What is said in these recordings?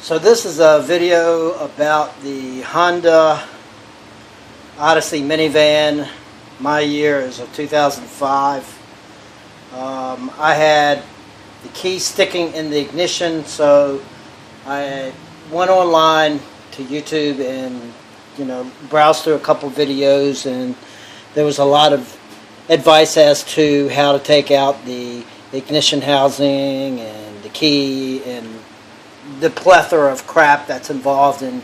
So this is a video about the Honda Odyssey minivan. My year is of 2005. I had the key sticking in the ignition, so I went online to YouTube and browsed through a couple videos, and there was a lot of advice as to how to take out the ignition housing and the key and the plethora of crap that's involved in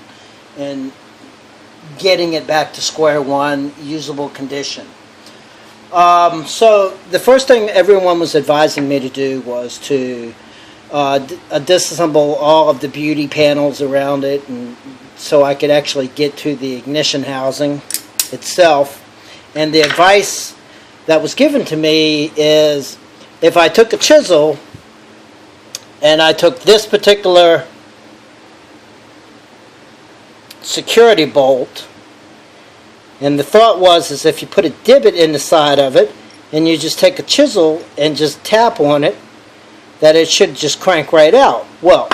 getting it back to square one, usable condition. So the first thing everyone was advising me to do was to disassemble all of the beauty panels around it, and so I could actually get to the ignition housing itself. And the advice that was given to me is, if I took a chisel and I took this particular security bolt, and the thought was is if you put a divot in the side of it and you just take a chisel and just tap on it, that it should just crank right out. Well,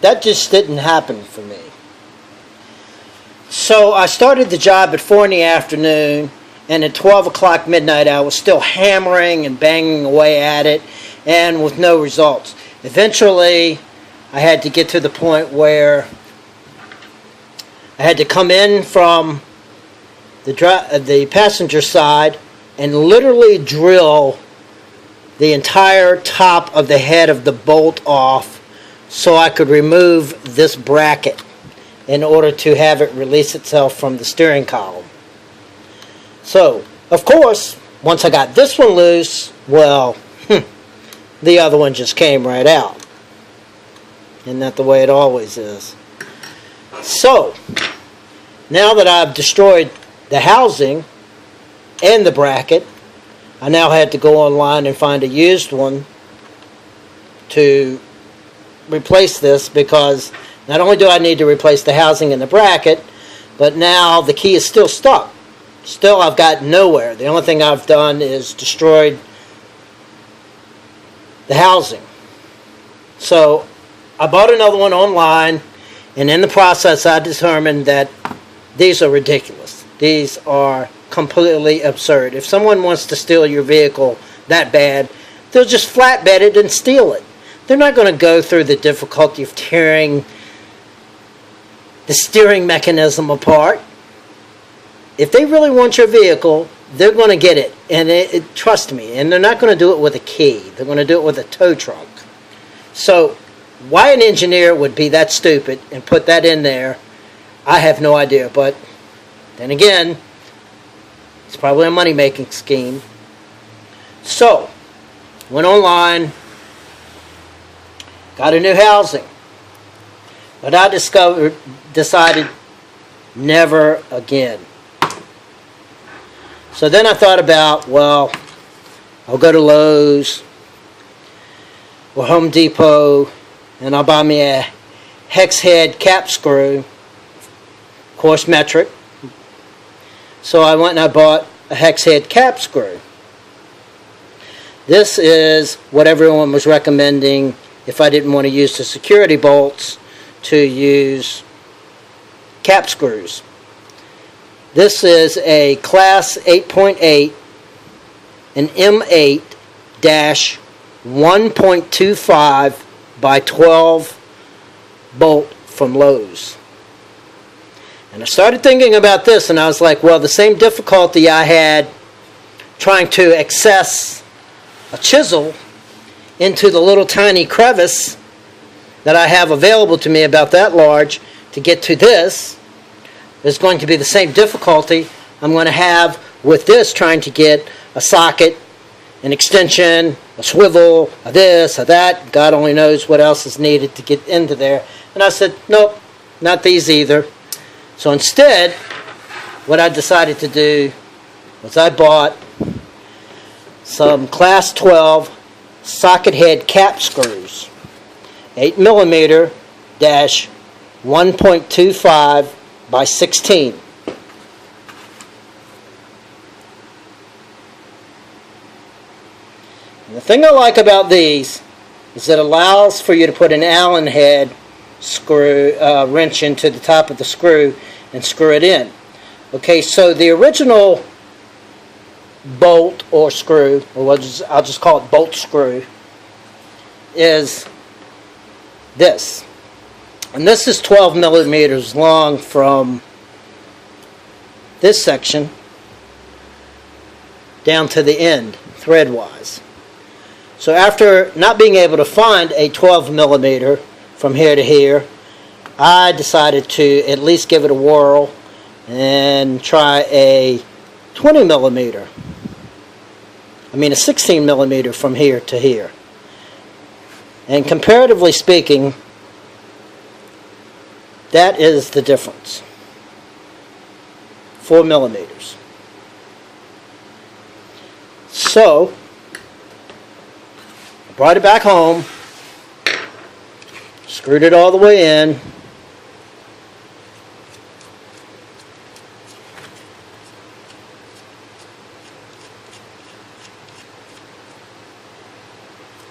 that just didn't happen for me. So I started the job at 4 in the afternoon, and at 12 o'clock midnight I was still hammering and banging away at it, and with no results. Eventually I had to get to the point where I had to come in from the passenger side and literally drill the entire top of the head of the bolt off so I could remove this bracket in order to have it release itself from the steering column. So, of course, once I got this one loose, well, the other one just came right out. Isn't that the way it always is? So, now that I've destroyed the housing and the bracket, I now had to go online and find a used one to replace this, because not only do I need to replace the housing and the bracket, but now the key is still stuck. Still, I've got nowhere. The only thing I've done is destroyed the housing. So I bought another one online, and in the process I determined that these are ridiculous. These are completely absurd. If someone wants to steal your vehicle that bad, they'll just flatbed it and steal it. They're not going to go through the difficulty of tearing the steering mechanism apart. If they really want your vehicle, they're going to get it, and trust me, and they're not going to do it with a key. They're going to do it with a tow trunk. So why an engineer would be that stupid and put that in there, I have no idea. But then again, it's probably a money-making scheme. So went online, got a new housing, but I decided never again. So then I thought about, well, I'll go to Lowe's or Home Depot and I'll buy me a hex head cap screw, of course metric. So I went and I bought a hex head cap screw. This is what everyone was recommending if I didn't want to use the security bolts, to use cap screws. This is a class 8.8, an M8-1.25 by 12 bolt from Lowe's. And I started thinking about this, and I was like, well, the same difficulty I had trying to access a chisel into the little tiny crevice that I have available to me, about that large, to get to this, is going to be the same difficulty I'm going to have with this, trying to get a socket, an extension, a swivel, a this, a that. God only knows what else is needed to get into there. And I said, nope, not these either. So instead, what I decided to do was I bought some class 12 socket head cap screws, 8mm dash 1.25 by 16. And the thing I like about these is it allows for you to put an Allen head screw wrench into the top of the screw and screw it in. Okay, so the original bolt or screw, or I'll just call it bolt screw, is this. And this is 12 millimeters long from this section down to the end, thread-wise. So after not being able to find a 12 millimeter from here to here, I decided to at least give it a whirl and try a 20 millimeter. I mean a 16 millimeter from here to here. And comparatively speaking, that is the difference. 4 millimeters. So, I brought it back home, screwed it all the way in,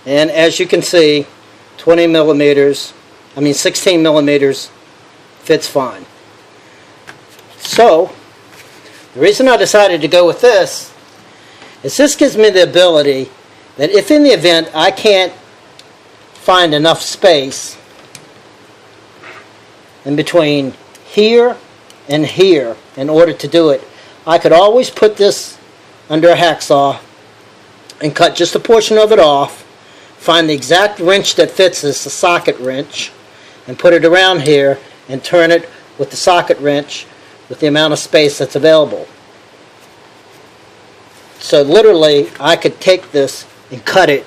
and as you can see, 16 millimeters fits fine. So, the reason I decided to go with this is this gives me the ability that if in the event I can't find enough space in between here and here in order to do it, I could always put this under a hacksaw and cut just a portion of it off, find the exact wrench that fits as the socket wrench, and put it around here and turn it with the socket wrench with the amount of space that's available. So literally I could take this and cut it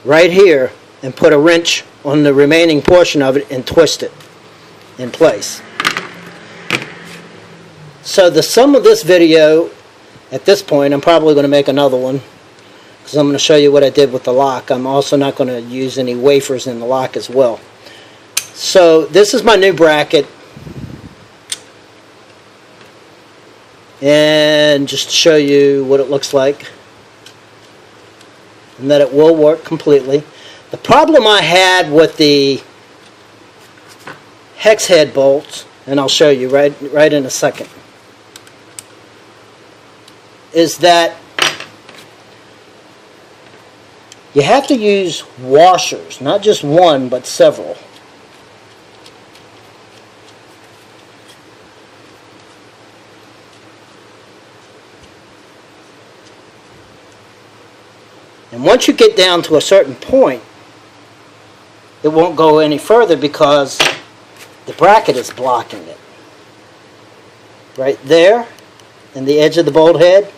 right here and put a wrench on the remaining portion of it and twist it in place. So the sum of this video at this point, I'm probably going to make another one because I'm going to show you what I did with the lock. I'm also not going to use any wafers in the lock as well. So this is my new bracket, and just to show you what it looks like and that it will work completely. The problem I had with the hex head bolts, and I'll show you right in a second, is that you have to use washers, not just one but several. And once you get down to a certain point, it won't go any further because the bracket is blocking it. Right there, and the edge of the bolt head,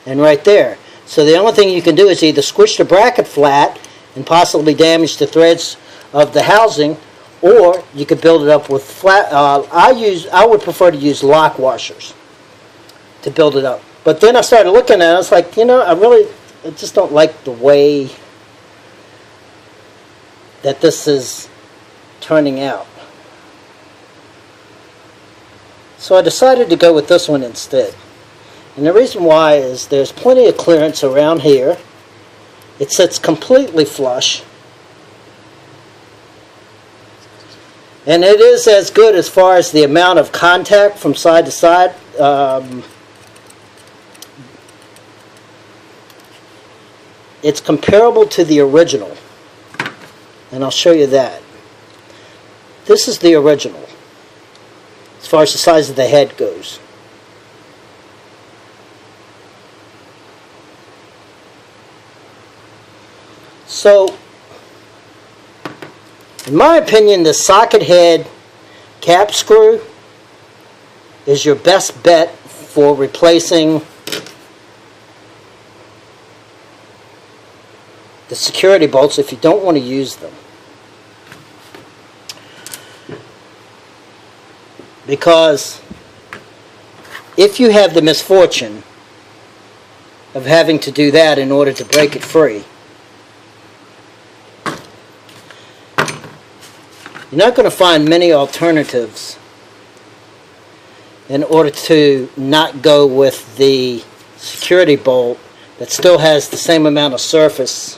and right there. So the only thing you can do is either squish the bracket flat and possibly damage the threads of the housing, or you could build it up with flat. I would prefer to use lock washers to build it up. But then I started looking at it, I was like, you know, I just don't like the way that this is turning out. So I decided to go with this one instead. And the reason why is there's plenty of clearance around here. It sits completely flush. And it is as good as far as the amount of contact from side to side. It's comparable to the original, and I'll show you that. This is the original as far as the size of the head goes. So, in my opinion, the socket head cap screw is your best bet for replacing the security bolts if you don't want to use them. Because if you have the misfortune of having to do that in order to break it free, you're not going to find many alternatives in order to not go with the security bolt that still has the same amount of surface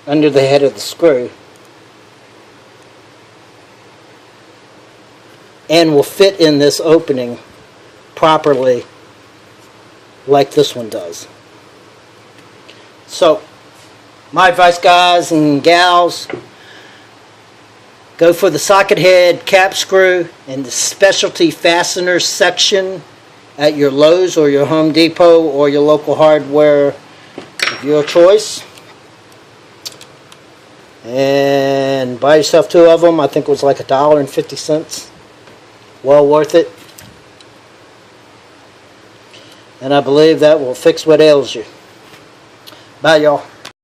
under the head of the screw and will fit in this opening properly like this one does. So my advice, guys and gals, go for the socket head cap screw in the specialty fasteners section at your Lowe's or your Home Depot or your local hardware of your choice. And buy yourself 2 of them. I think it was like $1.50. Well worth it. And I believe that will fix what ails you. Bye, y'all.